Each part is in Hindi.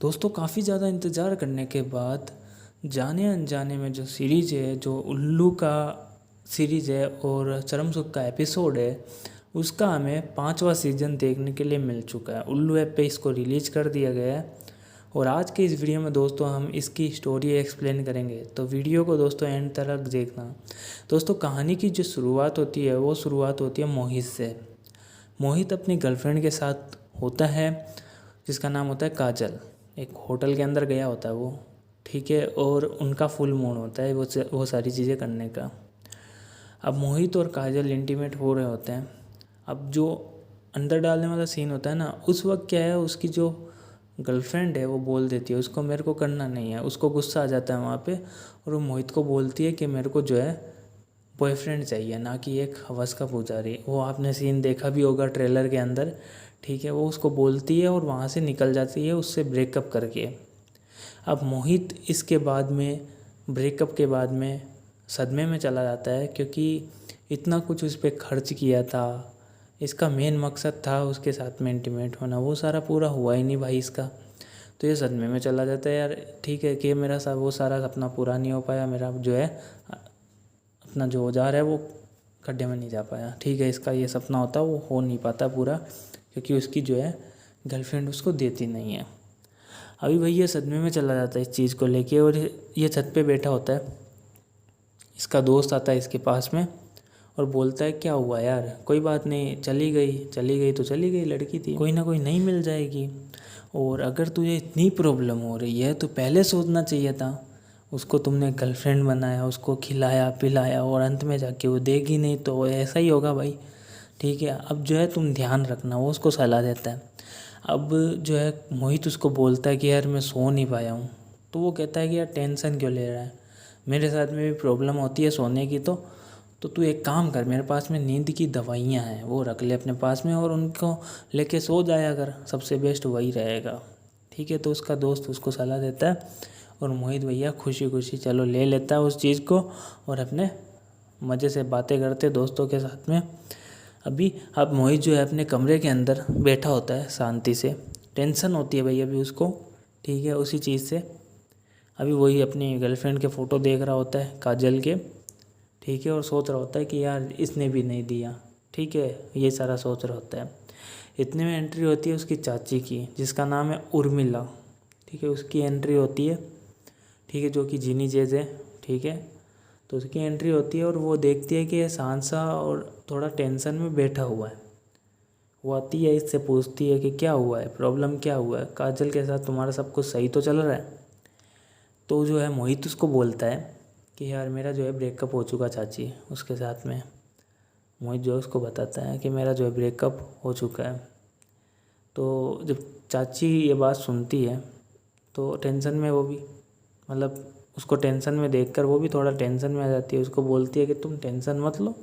दोस्तों काफ़ी ज़्यादा इंतज़ार करने के बाद जाने अनजाने में जो सीरीज़ है, जो उल्लू का सीरीज़ है और चरम सुख का एपिसोड है, उसका हमें 5वां सीज़न देखने के लिए मिल चुका है। उल्लू ऐप पे इसको रिलीज कर दिया गया है और आज के इस वीडियो में दोस्तों हम इसकी स्टोरी एक्सप्लेन करेंगे, तो वीडियो को दोस्तों एंड तक देखना। दोस्तों कहानी की जो शुरुआत होती है वो शुरुआत होती है मोहित से। मोहित अपनी गर्लफ्रेंड के साथ होता है जिसका नाम होता है काजल। एक होटल के अंदर गया होता है वो, ठीक है, और उनका फुल मूड होता है वो सारी चीज़ें करने का। अब मोहित और काजल इंटीमेट हो रहे होते हैं। अब जो अंदर डालने वाला सीन होता है ना, उस वक्त क्या है, उसकी जो गर्लफ्रेंड है वो बोल देती है उसको मेरे को करना नहीं है। उसको गुस्सा आ जाता है वहाँ पे और वो मोहित को बोलती है कि मेरे को जो है बॉयफ्रेंड चाहिए, ना कि एक हवस का पुजारी। वो आपने सीन देखा भी होगा ट्रेलर के अंदर, ठीक है। वो उसको बोलती है और वहाँ से निकल जाती है उससे ब्रेकअप करके। अब मोहित इसके बाद में, ब्रेकअप के बाद में सदमे में चला जाता है, क्योंकि इतना कुछ उस पर खर्च किया था। इसका मेन मकसद था उसके साथ में इंटीमेट होना, वो सारा पूरा हुआ ही नहीं भाई इसका। तो ये सदमे में चला जाता है यार, ठीक है, कि मेरा वो सारा सपना पूरा नहीं हो पाया। मेरा जो है अपना जो औजार है वो गड्ढे में नहीं जा पाया, ठीक है। इसका ये सपना होता वो हो नहीं पाता पूरा, क्योंकि उसकी जो है गर्लफ्रेंड उसको देती नहीं है। अभी भाई ये सदमे में चला जाता है इस चीज़ को लेके और ये छत पे बैठा होता है। इसका दोस्त आता है इसके पास में और बोलता है क्या हुआ यार, कोई बात नहीं, चली गई तो चली गई, लड़की थी, कोई ना कोई नहीं मिल जाएगी। और अगर तुझे इतनी प्रॉब्लम हो रही है तो पहले सोचना चाहिए था। उसको तुमने गर्लफ्रेंड बनाया, उसको खिलाया पिलाया और अंत में जाके वो देगी नहीं तो ऐसा ही होगा भाई, ठीक है। अब जो है तुम ध्यान रखना, वो उसको सलाह देता है। अब जो है मोहित उसको बोलता है कि यार मैं सो नहीं पाया हूँ। तो वो कहता है कि यार टेंशन क्यों ले रहा है, मेरे साथ में भी प्रॉब्लम होती है सोने की। तो तू एक काम कर, मेरे पास में नींद की दवाइयाँ हैं, वो रख ले अपने पास में और उनको लेके सो जाया कर, सबसे बेस्ट वही रहेगा, ठीक है। तो उसका दोस्त उसको सलाह देता है और मोहित भैया खुशी खुशी चलो ले लेता है उस चीज़ को और अपने मज़े से बातें करते दोस्तों के साथ में। अभी अब मोहित जो है अपने कमरे के अंदर बैठा होता है शांति से। टेंशन होती है भाई अभी उसको, ठीक है, उसी चीज़ से। अभी वही अपनी गर्लफ्रेंड के फ़ोटो देख रहा होता है काजल के, ठीक है, और सोच रहा होता है कि यार इसने भी नहीं दिया, ठीक है, ये सारा सोच रहा होता है। इतने में एंट्री होती है उसकी चाची की, जिसका नाम है उर्मिला, ठीक है। उसकी एंट्री होती है, ठीक है, जो कि जीनी जेज है, ठीक है। तो उसकी एंट्री होती है और वो देखती है कि ये सांसा और थोड़ा टेंशन में बैठा हुआ है। वो आती है, इससे पूछती है कि क्या हुआ है, प्रॉब्लम क्या हुआ है, काजल के साथ तुम्हारा सब कुछ सही तो चल रहा है। तो जो है मोहित उसको बोलता है कि यार मेरा जो है ब्रेकअप हो चुका चाची, उसके साथ में। मोहित जो है उसको बताता है कि मेरा जो है ब्रेकअप हो चुका है। तो जब चाची ये बात सुनती है तो टेंशन में वो भी, मतलब उसको टेंशन में देखकर वो भी थोड़ा टेंशन में आ जाती है। उसको बोलती है कि तुम टेंशन मत लो,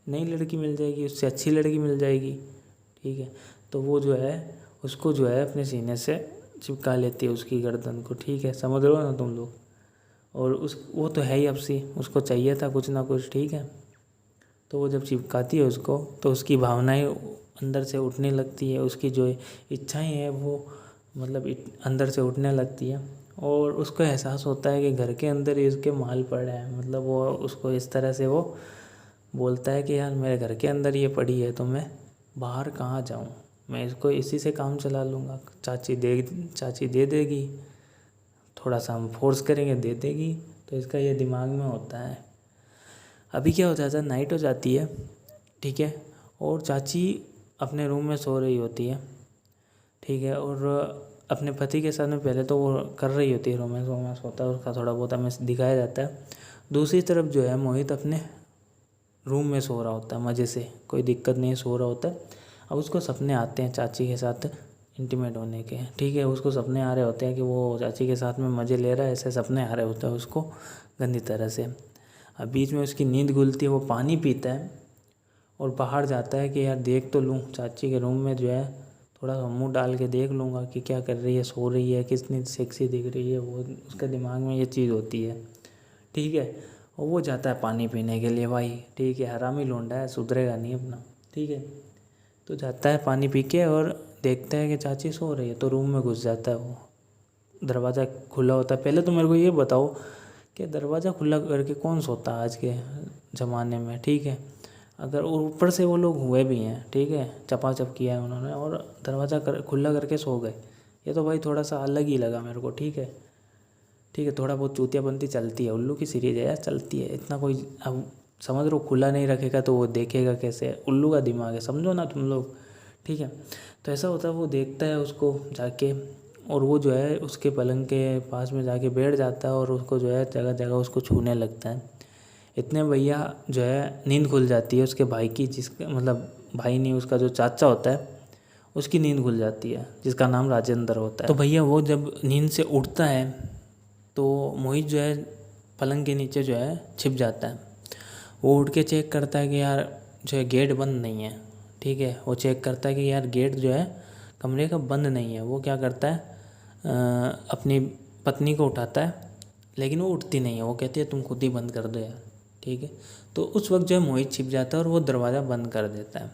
नई लड़की मिल जाएगी, उससे अच्छी लड़की मिल जाएगी, ठीक है। तो वो जो है उसको जो है अपने सीने से चिपका लेती है उसकी गर्दन को, ठीक है, समझ रहे हो ना तुम लोग। और उस वो तो है ही अपसी, उसको चाहिए था कुछ ना कुछ, ठीक है। तो वो जब चिपकाती है उसको तो उसकी भावनाएं अंदर से उठने लगती है, उसकी जो इच्छाएं हैं वो मतलब अंदर से उठने लगती है। और उसको एहसास होता है कि घर के अंदर ही उसके माल पड़ा है, मतलब वो उसको इस तरह से वो बोलता है कि यार मेरे घर के अंदर ये पड़ी है तो मैं बाहर कहाँ जाऊँ, मैं इसको इसी से काम चला लूँगा, चाची दे देगी, थोड़ा सा हम फोर्स करेंगे दे देगी। तो इसका ये दिमाग में होता है। अभी क्या हो जाता है, नाइट हो जाती है, ठीक है, और चाची अपने रूम में सो रही होती है, ठीक है, और अपने पति के साथ में पहले तो वो कर रही होती है, रोमांस वोमांस होता है उसका, थोड़ा बहुत हमें दिखाया जाता है। दूसरी तरफ जो है मोहित अपने रूम में सो रहा होता है मज़े से, कोई दिक्कत नहीं, सो रहा होता है। अब उसको सपने आते हैं चाची के साथ इंटीमेट होने के, ठीक है, उसको सपने आ रहे होते हैं कि वो चाची के साथ में मज़े ले रहा है, ऐसे सपने आ रहे होते हैं उसको गंदी तरह से। अब बीच में उसकी नींद खुलती है, वो पानी पीता है और बाहर जाता है कि यार देख तो लूँ चाची के रूम में जो है, थोड़ा सा मुंह डाल के देख लूँगा कि क्या कर रही है, सो रही है, कितनी सेक्सी दिख रही है, वो उसके दिमाग में ये चीज़ होती है, ठीक है। और वो जाता है पानी पीने के लिए भाई, ठीक है, हरामी लौंडा है, सुधरेगा नहीं अपना, ठीक है। तो जाता है पानी पी के और देखता है कि चाची सो रही है, तो रूम में घुस जाता है वो, दरवाज़ा खुला होता है। पहले तो मेरे को ये बताओ कि दरवाज़ा खुला करके कौन सोता है आज के ज़माने में, ठीक है। अगर ऊपर से वो लोग हुए भी हैं, ठीक है, चपाचप किया है उन्होंने और दरवाज़ा खुला करके सो गए, ये तो भाई थोड़ा सा अलग ही लगा मेरे को, ठीक है। ठीक है, थोड़ा बहुत चूतियापंती चलती है, उल्लू की सीरीज है यार, चलती है, इतना कोई अब समझ लो, खुला नहीं रखेगा तो वो देखेगा कैसे, उल्लू का दिमाग है, समझो ना तुम लोग, ठीक है। तो ऐसा होता है, वो देखता है उसको जाके, और वो जो है उसके पलंग के पास में जाके बैठ जाता है और उसको जो है जगह जगह उसको छूने लगता है। इतने भैया जो है नींद खुल जाती है उसके भाई की, जिसका मतलब भाई नहीं, उसका जो चाचा होता है उसकी नींद खुल जाती है, जिसका नाम राजेंद्र होता है। तो भैया वो जब नींद से उठता है तो मोहित जो है पलंग के नीचे जो है छिप जाता है। वो उठ के चेक करता है कि यार जो है गेट बंद नहीं है, ठीक है। वो चेक करता है कि यार गेट जो है कमरे का बंद नहीं है। वो क्या करता है, अपनी पत्नी को उठाता है, लेकिन वो उठती नहीं है, वो कहती है तुम खुद ही बंद कर दो यार, ठीक है। तो उस वक्त जो है मोहित छिप जाता है और वो दरवाज़ा बंद कर देता है।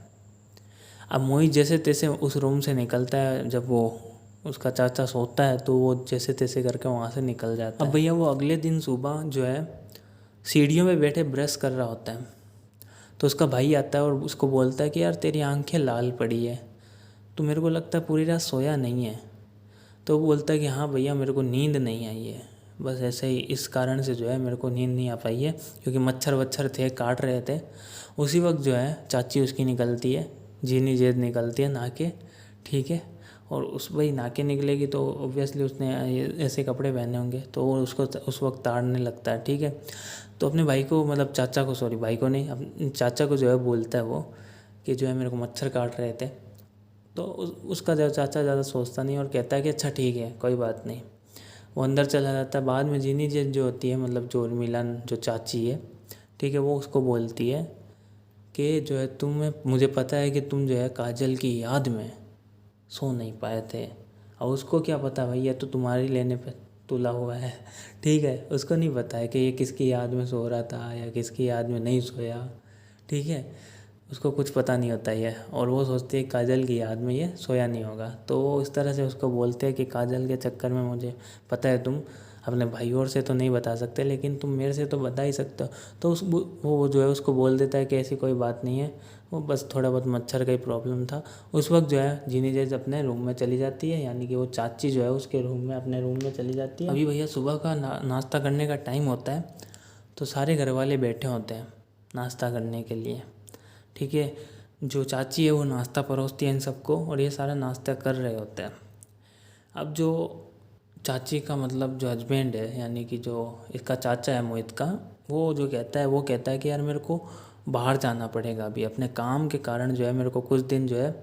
अब मोहित जैसे तैसे उस रूम से निकलता है, जब वो उसका चाचा सोता है तो वो जैसे तैसे करके वहाँ से निकल जाता है। अब भैया वो अगले दिन सुबह जो है सीढ़ियों में बैठे ब्रश कर रहा होता है, तो उसका भाई आता है और उसको बोलता है कि यार तेरी आंखें लाल पड़ी है, तो मेरे को लगता है पूरी रात सोया नहीं है। तो वो बोलता है कि हाँ भैया मेरे को नींद नहीं आई है, बस ऐसे ही इस कारण से जो है मेरे को नींद नहीं आ पाई है, क्योंकि मच्छर वच्छर थे काट रहे थे। उसी वक्त जो है चाची उसकी निकलती है, जीनी जेद निकलती है नहा के, ठीक है। और उस भाई नहा के निकलेगी तो ऑब्वियसली उसने ऐसे कपड़े पहने होंगे, तो वो उसको उस वक्त ताड़ने लगता है, ठीक है। तो अपने भाई को, मतलब चाचा को, सॉरी भाई को नहीं, अपने चाचा को जो है बोलता है वो कि जो है मेरे को मच्छर काट रहे थे। तो उसका जो चाचा ज़्यादा सोचता नहीं और कहता है कि अच्छा ठीक है कोई बात नहीं। वो अंदर चला जाता है। बाद में जीनी जेद जो होती है, मतलब जो मिलन जो चाची है, ठीक है, वो उसको बोलती है कि जो है तुम्हें, मुझे पता है कि तुम जो है काजल की याद में सो नहीं पाए थे। और उसको क्या पता भाई, ये तो तुम्हारी लेने पे तुला हुआ है, ठीक है। उसको नहीं पता है कि ये किसकी याद में सो रहा था या किसकी याद में नहीं सोया, ठीक है। उसको कुछ पता नहीं होता ये, और वो सोचती है काजल की याद में ये सोया नहीं होगा। तो वो इस तरह से उसको बोलते हैं कि काजल के चक्कर में, मुझे पता है तुम अपने भाई और से तो नहीं बता सकते, लेकिन तुम मेरे से तो बता ही सकते हो। तो वो जो है उसको बोल देता है कि ऐसी कोई बात नहीं है, वो बस थोड़ा बहुत मच्छर का ही प्रॉब्लम था। उस वक्त जो है जीनी जेज अपने रूम में चली जाती है, यानी कि वो चाची जो है उसके रूम में, अपने रूम में चली जाती है। अभी भैया सुबह का नाश्ता करने का टाइम होता है, तो सारे घर वाले बैठे होते हैं नाश्ता करने के लिए, ठीक है। जो चाची है वो नाश्ता परोसती है इन सबको, और ये सारा नाश्ता कर रहे होते हैं। अब जो चाची का मतलब जो हस्बैंड है, यानी कि जो इसका चाचा है मोहित का, वो जो कहता है, वो कहता है कि यार मेरे को बाहर जाना पड़ेगा अभी, अपने काम के कारण जो है मेरे को कुछ दिन जो है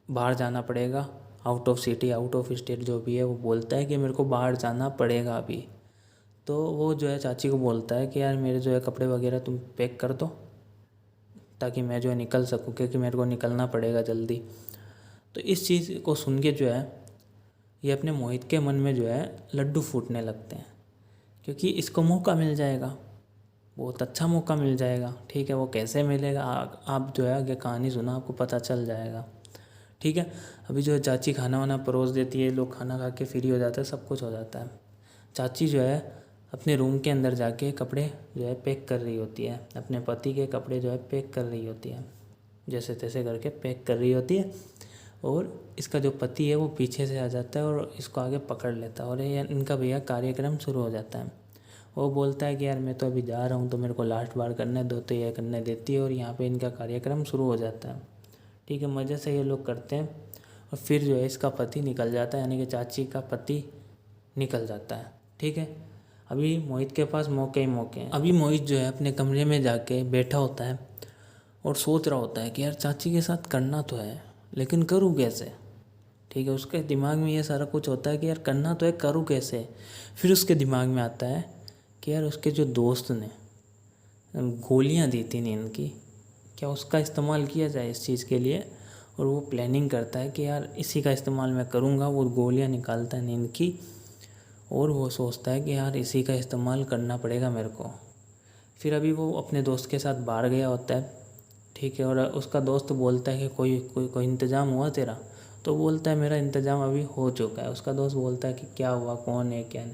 बाहर जाना पड़ेगा, out of city, out of state जो भी है, वो बोलता है कि मेरे को बाहर जाना पड़ेगा अभी। तो वो जो है चाची को बोलता है कि यार मेरे जो है कपड़े वगैरह तुम पैक कर दो, ताकि मैं जो है निकल सकूं, क्योंकि मेरे को निकलना पड़ेगा जल्दी। तो इस चीज़ को सुन के जो है ये अपने मोहित के मन में जो है लड्डू फूटने लगते हैं, क्योंकि इसको मौका मिल जाएगा, बहुत अच्छा मौका मिल जाएगा, ठीक है। वो कैसे मिलेगा, आप जो है आगे कहानी सुना, आपको पता चल जाएगा, ठीक है। अभी जो है चाची खाना वाना परोस देती है, लोग खाना खा के फ्री हो जाते हैं, सब कुछ हो जाता है। चाची जो है अपने रूम के अंदर जाके कपड़े जो है पैक कर रही होती है, अपने पति के कपड़े जो है पैक कर रही होती है, जैसे तैसे करके पैक कर रही होती है। और इसका जो पति है वो पीछे से आ जाता है और इसको आगे पकड़ लेता है, और ये इनका भैया कार्यक्रम शुरू हो जाता है। वो बोलता है कि यार मैं तो अभी जा रहा हूँ, तो मेरे को लास्ट बार करने दो, तो ये करने देती है, और यहाँ पे इनका कार्यक्रम शुरू हो जाता है, ठीक है। मज़े से ये लोग करते हैं, और फिर जो है इसका पति निकल जाता है, यानी कि चाची का पति निकल जाता है, ठीक है। अभी मोहित के पास मौके ही मौके हैं। अभी मोहित जो है अपने कमरे में जाके बैठा होता है और सोच रहा होता है कि यार चाची के साथ करना तो है, लेकिन करूँ कैसे, ठीक है। उसके दिमाग में ये सारा कुछ होता है कि यार करना तो है, करूँ कैसे। फिर उसके दिमाग में आता है कि यार उसके जो दोस्त ने गोलियां दी थी नींद की, क्या उसका इस्तेमाल किया जाए इस चीज़ के लिए। और वो प्लानिंग करता है कि यार इसी का इस्तेमाल मैं करूँगा। वो गोलियां निकालता है नींद की, और वो सोचता है कि यार इसी का इस्तेमाल करना पड़ेगा मेरे को। फिर अभी वो अपने दोस्त के साथ बाहर गया होता है, ठीक है। और उसका दोस्त बोलता है कि कोई इंतज़ाम हुआ तेरा। तो बोलता है मेरा इंतज़ाम अभी हो चुका है। उसका दोस्त बोलता है कि क्या हुआ, कौन है क्या नहीं।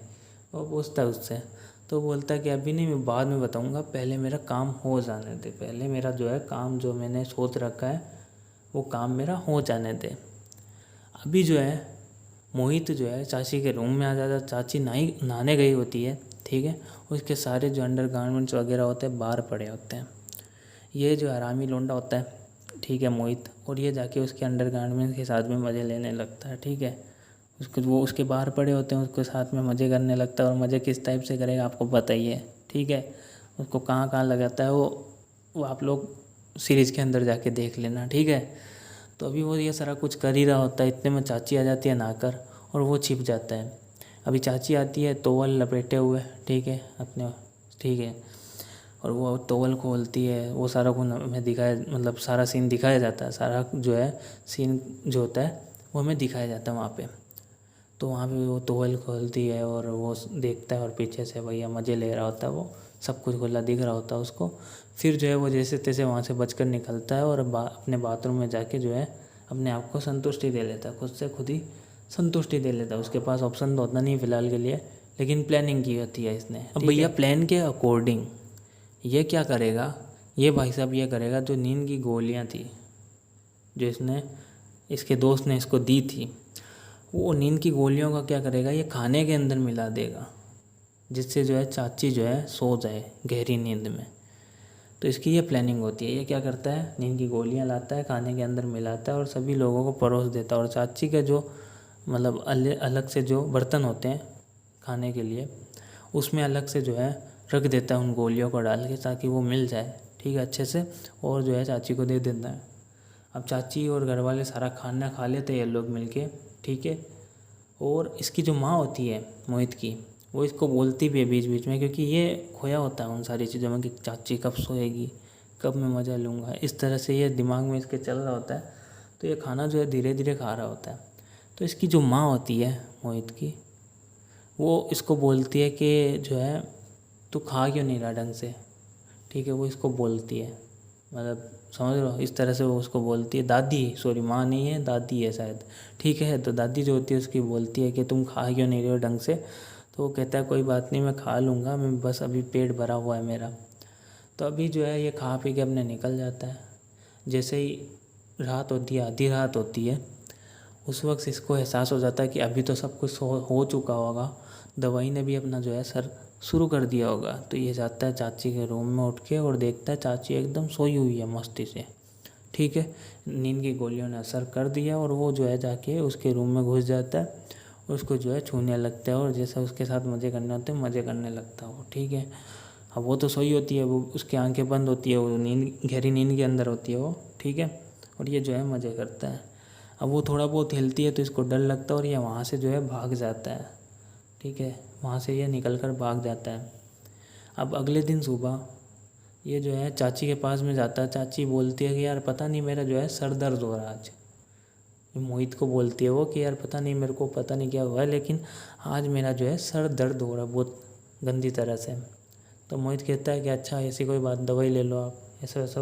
वो पूछता है उससे, तो बोलता है कि अभी नहीं, मैं बाद में बताऊंगा, पहले मेरा काम हो जाने दे, पहले मेरा जो है काम जो मैंने सोच रखा है वो काम मेरा हो जाने दे। अभी जो है मोहित जो है चाची के रूम में आ जाता है। चाची नहाने गई होती है, ठीक है। उसके सारे जो अंडर गारमेंट्स वगैरह होते हैं बाहर पड़े होते हैं। ये जो हरामी लोंडा होता है, ठीक है, मोहित, और ये जाके उसके अंडर गारमेंट्स के साथ में मज़े लेने लगता है, ठीक है। वो उसके बाहर पड़े होते हैं, उसके साथ में मज़े करने लगता है। और मज़े किस टाइप से करेगा आपको पता ही है, ठीक है। उसको कहाँ कहाँ लगाता है वो आप लोग सीरीज़ के अंदर जाके देख लेना, ठीक है। तो अभी वो ये सारा कुछ कर ही रहा होता है, इतने में चाची आ जाती है नहाकर, और वो छिप जाता है। अभी चाची आती है टॉवल लपेटे हुए, ठीक है, अपने, ठीक है। और वो टॉवल खोलती है, वो सारा को हमें दिखाया, मतलब सारा सीन दिखाया जाता है, सारा जो है सीन जो होता है वो हमें दिखाया जाता है वहाँ पे। तो वहाँ पे वो टॉवल खोलती है और वो देखता है, और पीछे से भैया मज़े ले रहा होता है, वो सब कुछ खुला दिख रहा होता है उसको। फिर जो है वो जैसे तैसे वहाँ से बचकर निकलता है और अपने बाथरूम में जाके जो है अपने आप को संतुष्टि दे लेता है, खुद से खुद ही संतुष्टि दे लेता है। उसके पास ऑप्शन तो होता नहीं फ़िलहाल के लिए, लेकिन प्लानिंग की होती है इसने। अब भैया प्लान के अकॉर्डिंग ये क्या करेगा, ये भाई साहब ये करेगा, जो नींद की गोलियाँ थी जो इसने, इसके दोस्त ने इसको दी थी, वो नींद की गोलियों का क्या करेगा, ये खाने के अंदर मिला देगा, जिससे जो है चाची जो है सो जाए गहरी नींद में। तो इसकी ये प्लानिंग होती है। ये क्या करता है, नींद की गोलियां लाता है, खाने के अंदर मिलाता है और सभी लोगों को परोस देता है। और चाची के जो मतलब अलग से जो बर्तन होते हैं खाने के लिए, उसमें अलग से जो है रख देता है उन गोलियों को डाल के, ताकि वो मिल जाए, ठीक है, अच्छे से, और जो है चाची को दे देता है। अब चाची और घर वाले सारा खाना खा लेते हैं ये लोग मिलके, ठीक है। और इसकी जो माँ होती है मोहित की, वो इसको बोलती भी है बीच बीच में, क्योंकि ये खोया होता है उन सारी चीज़ों में कि चाची कब सोएगी, कब मैं मज़ा लूँगा, इस तरह से ये दिमाग में इसके चल रहा होता है। तो ये खाना जो है धीरे धीरे खा रहा होता है। तो इसकी जो माँ होती है मोहित की, वो इसको बोलती है कि जो है तू खा क्यों नहीं रहा ढंग से, ठीक है। वो इसको बोलती है, मतलब समझ रहे हो, इस तरह से वो उसको बोलती है। दादी, सॉरी माँ नहीं है, दादी है शायद, ठीक है। तो दादी जो होती है उसकी बोलती है कि तुम खा क्यों नहीं रहे हो ढंग से। तो वो कहता है कोई बात नहीं, मैं खा लूँगा, मैं बस अभी पेट भरा हुआ है मेरा। तो अभी जो है ये खा पी के अपने निकल जाता है। जैसे ही रात होती है, आधी रात होती है, उस वक्त इसको एहसास हो जाता है कि अभी तो सब कुछ हो चुका होगा, दवाई ने भी अपना जो है सर शुरू कर दिया होगा। तो ये जाता है चाची के रूम में उठ के और देखता है चाची एकदम सोई हुई है मस्ती से, ठीक है। नींद की गोलियों ने असर कर दिया और वो जो है जाके उसके रूम में घुस जाता है, उसको जो है छूने लगता है और जैसा उसके साथ मज़े करने होते हैं मज़े करने लगता है वो, ठीक है। अब वो तो सोई होती है, वो उसकी आंखें बंद होती है, वो नींद, गहरी नींद के अंदर होती है वो, ठीक है। और ये जो है मज़े करता है। अब वो थोड़ा बहुत हिलती है तो इसको डर लगता है और ये वहाँ से जो है भाग जाता है, ठीक है। वहाँ से ये निकल कर भाग जाता है। अब अगले दिन सुबह ये जो है चाची के पास में जाता है। चाची बोलती है कि यार पता नहीं मेरा जो है सर दर्द हो रहा है आज। मोहित को बोलती है वो कि यार पता नहीं, मेरे को पता नहीं क्या हुआ है, लेकिन आज मेरा जो है सर दर्द हो रहा है बहुत गंदी तरह से। तो मोहित कहता है कि अच्छा ऐसी कोई बात, दवाई ले लो आप, ऐसा वैसा।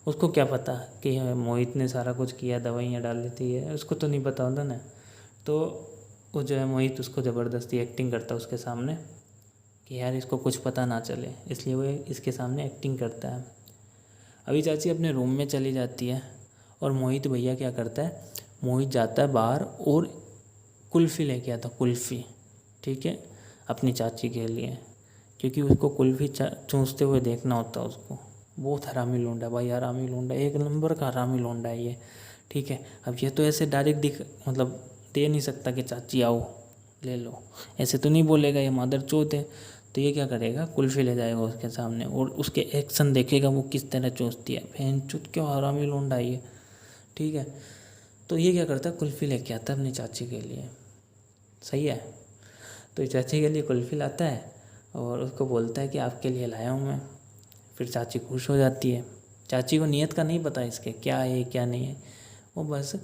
उसको क्या पता कि मोहित ने सारा कुछ किया, दवाइयाँ डाल देती है, उसको तो नहीं पता होता ना। तो वो जो है मोहित उसको ज़बरदस्ती एक्टिंग करता है उसके सामने कि यार इसको कुछ पता ना चले, इसलिए वो इसके सामने एक्टिंग करता है। अभी चाची अपने रूम में चली जाती है और मोहित भैया क्या करता है, मोहित जाता है बाहर और कुल्फ़ी लेके आता, कुल्फ़ी, ठीक है, अपनी चाची के लिए, क्योंकि उसको कुल्फ़ी चूसते हुए देखना होता है उसको। बहुत हरामी लोंडा भाई, हरामी लोंडा, एक नंबर का हरामी लोंडा है ये, ठीक है। अब ये तो ऐसे डायरेक्ट मतलब दे नहीं सकता कि चाची आओ ले लो, ऐसे तो नहीं बोलेगा, ये मादर चौथ है। तो ये क्या करेगा, कुल्फ़ी ले जाएगा उसके सामने और उसके एक्शन देखेगा वो किस तरह चूसती है। बहन चुत क्यों हरामी लोंडा ये, ठीक है। तो ये क्या करता है, कुल्फ़ी लेके आता है अपनी चाची के लिए, सही है। तो चाची के लिए कुल्फ़ी लाता है और उसको बोलता है कि आपके लिए लाया हूँ मैं। फिर चाची खुश हो जाती है। चाची को नीयत का नहीं पता इसके क्या है क्या नहीं है, वो बस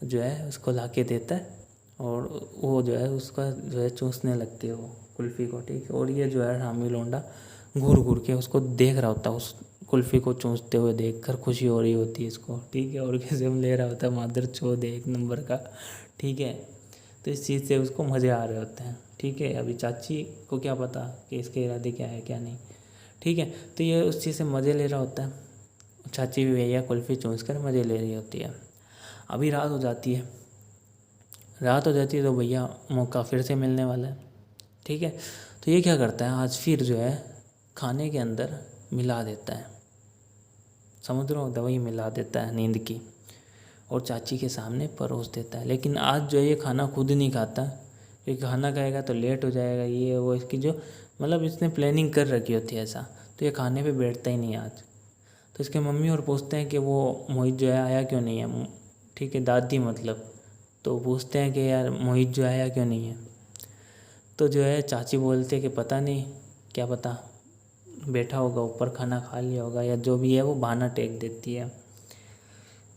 जो है उसको ला के देता है और वो जो है उसका जो है चूसने लगती है वो कुल्फ़ी को, ठीक है। और ये जो है हरामी लोंडा घूर घूर के उसको देख रहा होता है उस कुल्फ़ी को चूसते हुए देखकर खुशी हो रही होती है इसको, ठीक है। ऑर्गेज़म ले रहा होता है, मादर चोद है एक नंबर का, ठीक है। तो इस चीज़ से उसको मज़े आ रहे होते हैं, ठीक है। अभी चाची को क्या पता कि इसके इरादे क्या है क्या नहीं, ठीक है। तो ये उस चीज़ से मज़े ले रहा होता है, चाची भी भैया कुल्फ़ी चूस कर मज़े ले रही होती है। अभी रात हो जाती है, तो भैया मौका फिर से मिलने वाला है, ठीक है। तो ये क्या करता है, आज फिर जो है खाने के अंदर मिला देता है, समझ रहे हो, दवाई मिला देता है नींद की, और चाची के सामने परोस देता है। लेकिन आज जो है ये खाना खुद नहीं खाता, क्योंकि खाना खाएगा तो लेट हो जाएगा, ये वो इसकी जो मतलब इसने प्लानिंग कर रखी होती है ऐसा, तो ये खाने पे बैठता ही नहीं आज। तो इसके मम्मी और पूछते हैं कि वो मोहित जो है आया क्यों नहीं है, ठीक है, दादी मतलब। तो पूछते हैं कि यार मोहित जो आया क्यों नहीं है, तो जो है चाची बोलते हैं कि पता नहीं, क्या पता, बैठा होगा ऊपर, खाना खा लिया होगा, या जो भी है वो बहाना टेक देती है।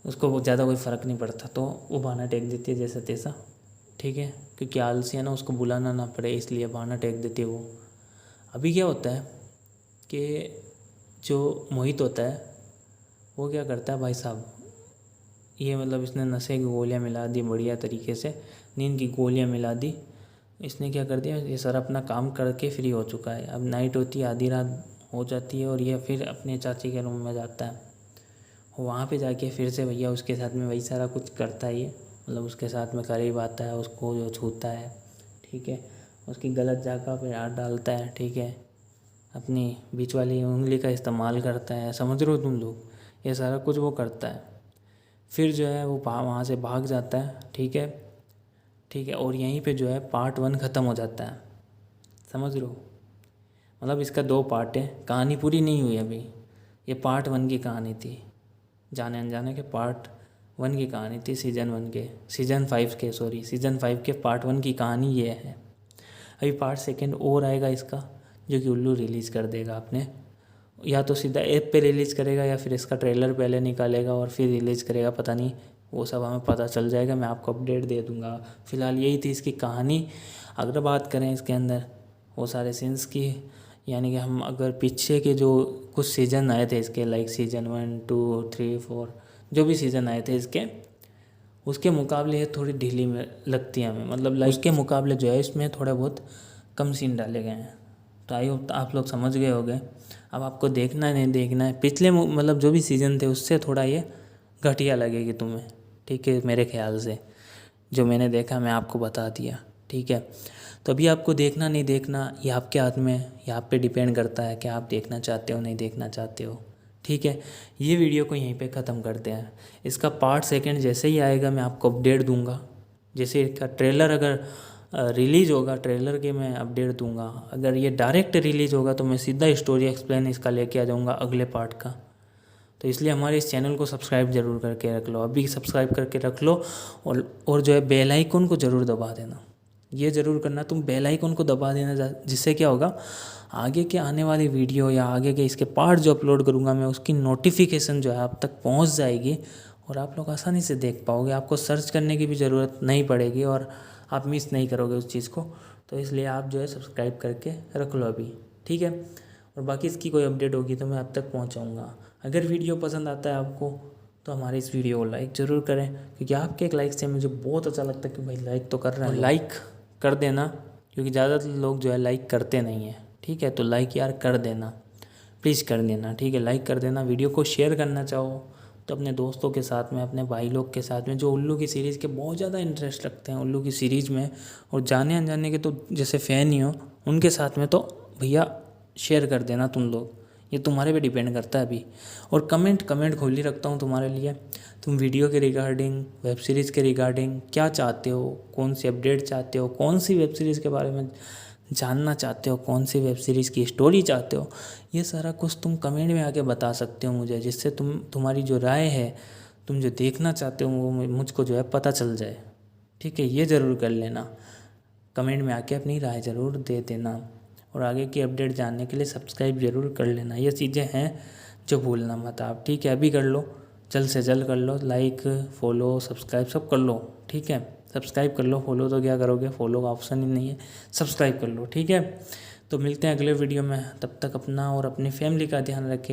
उसको वो ज़्यादा कोई फ़र्क नहीं पड़ता, तो वो बहाना टेक देती है जैसा तैसा, ठीक है। क्योंकि आलसी है ना, उसको बुलाना ना पड़े इसलिए बहाना टेक देती है वो। अभी क्या होता है कि जो मोहित होता है वो क्या करता है भाई साहब, ये मतलब इसने नशे की गोलियां मिला दी बढ़िया तरीके से, नींद की गोलियां मिला दी। इसने क्या कर दिया, ये सारा अपना काम करके फ्री हो चुका है। अब नाइट होती है, आधी रात हो जाती है, और ये फिर अपने चाची के रूम में जाता है। वहाँ पे जाके फिर से भैया उसके साथ में वही सारा कुछ करता है, ये मतलब उसके साथ में करीब आता है, उसको जो छूता है, ठीक है, उसकी गलत जगह पे हाथ डालता है, ठीक है, अपनी बीच वाली उंगली का इस्तेमाल करता है, समझ रहे हो तुम लोग, ये सारा कुछ वो करता है। फिर जो है वो वहाँ से भाग जाता है, ठीक है, ठीक है। और यहीं पे जो है पार्ट 1 ख़त्म हो जाता है, समझ रहे हो। मतलब इसका 2 पार्ट है, कहानी पूरी नहीं हुई अभी, ये पार्ट 1 की कहानी थी, जाने अनजाने के पार्ट 1 की कहानी थी, सीज़न 5 के पार्ट 1 की कहानी ये है। अभी पार्ट 2 और आएगा इसका, जो कि उल्लू रिलीज़ कर देगा अपने, या तो सीधा ऐप पे रिलीज़ करेगा, या फिर इसका ट्रेलर पहले निकालेगा और फिर रिलीज़ करेगा, पता नहीं, वो सब हमें पता चल जाएगा, मैं आपको अपडेट दे दूँगा। फ़िलहाल यही थी इसकी कहानी। अगर बात करें इसके अंदर वो सारे सीन्स की, यानी कि हम अगर पीछे के जो कुछ सीज़न आए थे इसके, लाइक सीज़न 1, 2, 3, 4 जो भी सीज़न आए थे इसके, उसके मुकाबले ये थोड़ी ढीली में लगती है हमें, मतलब लाइक के मुकाबले जो है इसमें थोड़ा बहुत कम सीन डाले गए हैं। तो आई होप आप लोग समझ गए होंगे। अब आपको देखना है नहीं देखना है, पिछले मतलब जो भी सीज़न थे उससे थोड़ा ये घटिया लगेगी तुम्हें, ठीक है, मेरे ख्याल से। जो मैंने देखा मैं आपको बता दिया, ठीक है। तो अभी आपको देखना नहीं देखना ये आपके हाथ में, ये आप पे डिपेंड करता है कि आप देखना चाहते हो नहीं देखना चाहते हो, ठीक है। ये वीडियो को यहीं पे ख़त्म करते हैं। इसका पार्ट 2 जैसे ही आएगा मैं आपको अपडेट दूंगा, जैसे इसका ट्रेलर अगर रिलीज़ होगा, ट्रेलर के मैं अपडेट दूंगा। अगर ये डायरेक्ट रिलीज़ होगा तो मैं सीधा स्टोरी एक्सप्लेन इसका लेके आ जाऊँगा अगले पार्ट का। तो इसलिए हमारे इस चैनल को सब्सक्राइब ज़रूर करके रख लो, अभी सब्सक्राइब करके रख लो, और जो है बेल आइकन को ज़रूर दबा देना, ये ज़रूर करना तुम, बेल आइकन को दबा देना, जिससे क्या होगा, आगे के आने वाली वीडियो या आगे के इसके पार्ट जो अपलोड करूँगा मैं, उसकी नोटिफिकेशन जो है आप तक पहुँच जाएगी, और आप लोग आसानी से देख पाओगे। आपको सर्च करने की भी ज़रूरत नहीं पड़ेगी, और आप मिस नहीं करोगे उस चीज़ को। तो इसलिए आप जो है सब्सक्राइब करके रख लो अभी, ठीक है। और बाकी इसकी कोई अपडेट होगी तो मैं आप तक पहुंचाऊंगा। अगर वीडियो पसंद आता है आपको तो हमारे इस वीडियो को लाइक ज़रूर करें, क्योंकि आपके एक लाइक से मुझे बहुत अच्छा लगता है कि भाई लाइक तो कर रहे हैं, लाइक कर देना, क्योंकि ज़्यादातर लोग जो है लाइक करते नहीं हैं, ठीक है। तो लाइक यार कर देना, प्लीज़ कर देना, ठीक है, लाइक कर देना। वीडियो को शेयर करना चाहो तो अपने दोस्तों के साथ में, अपने भाई लोग के साथ में, जो उल्लू की सीरीज़ के बहुत ज़्यादा इंटरेस्ट रखते हैं उल्लू की सीरीज़ में, और जाने अनजाने के तो जैसे फ़ैन ही हो, उनके साथ में तो भैया शेयर कर देना तुम लोग, ये तुम्हारे पे डिपेंड करता है अभी। और कमेंट खोली रखता हूँ तुम्हारे लिए, तुम वीडियो के रिगार्डिंग, वेब सीरीज़ के रिगार्डिंग क्या चाहते हो, कौन सी अपडेट चाहते हो, कौन सी वेब सीरीज़ के बारे में जानना चाहते हो, कौन सी वेब सीरीज़ की स्टोरी चाहते हो, ये सारा कुछ तुम कमेंट में आके बता सकते हो मुझे, जिससे तुम्हारी जो राय है, तुम जो देखना चाहते हो वो मुझको जो है पता चल जाए, ठीक है। ये ज़रूर कर लेना, कमेंट में आके अपनी राय ज़रूर दे देना, और आगे की अपडेट जानने के लिए सब्सक्राइब ज़रूर कर लेना। ये चीज़ें हैं जो भूलना मत आप, ठीक है। अभी कर लो, जल्द से जल्द कर लो, लाइक फॉलो सब्सक्राइब सब कर लो, ठीक है। सब्सक्राइब कर लो, फॉलो तो क्या करोगे, फॉलो का ऑप्शन ही नहीं है, सब्सक्राइब कर लो, ठीक है। तो मिलते हैं अगले वीडियो में, तब तक अपना और अपनी फैमिली का ध्यान रखें।